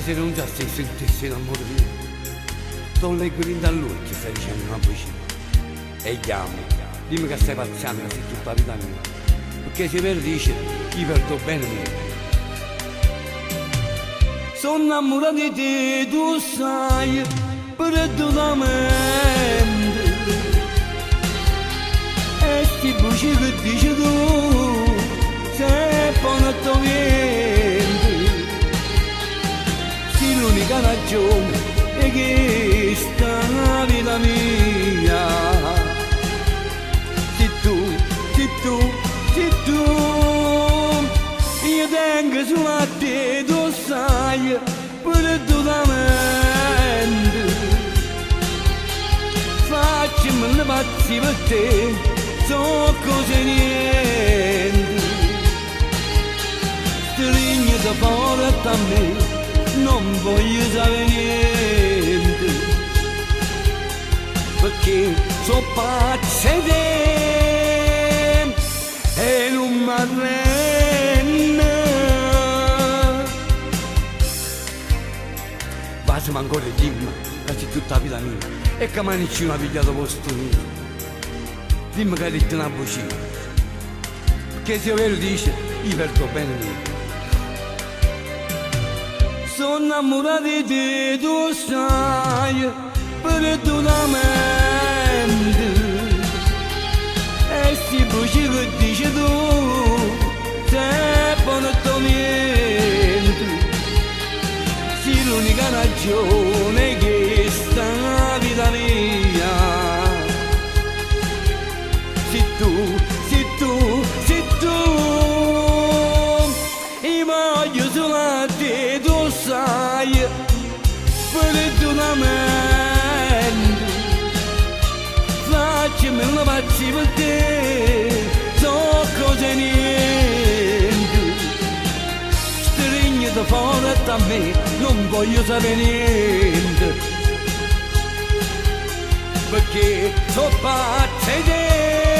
se non già si sentisse l'amore mio, non leggo in da lui che stai dicendo una vicina. E chiami, dimmi che stai pazzando se tutta la vita mia, perché se per dice, io perdo bene mio. Sono innamorato di te, tu sai, perdonamente. E sti voci che dici tu, se poi non ti vieni. Sì, l'unica ragione è che sta vita mia. Se tu, io tengo solo a te, tu sai, perdonamente. Facciamo le pazzi per te, so cose niente. Strigniti forte a me, non voglio sapere niente, perché so pazze te e non mi arrendo. Basta ancora dimmi, quasi tutta la vita mia, e che mai nessuno ha pigliato posto mio. Dimmi che hai detto una vocina, perché se vero dice, io perdo bene mio. Sono innamorato di te, tu sai, perdonamente. E sti voci che dici tu, se poi non ti niente. Sì, l'unica ragione che sta la vita mia. Se tu, io voglio solo a te, tu sai, perdonamente. Facciami una pazzi per te, so cose niente. Strigniti forte a me, non voglio sapere niente, perché so pazze te.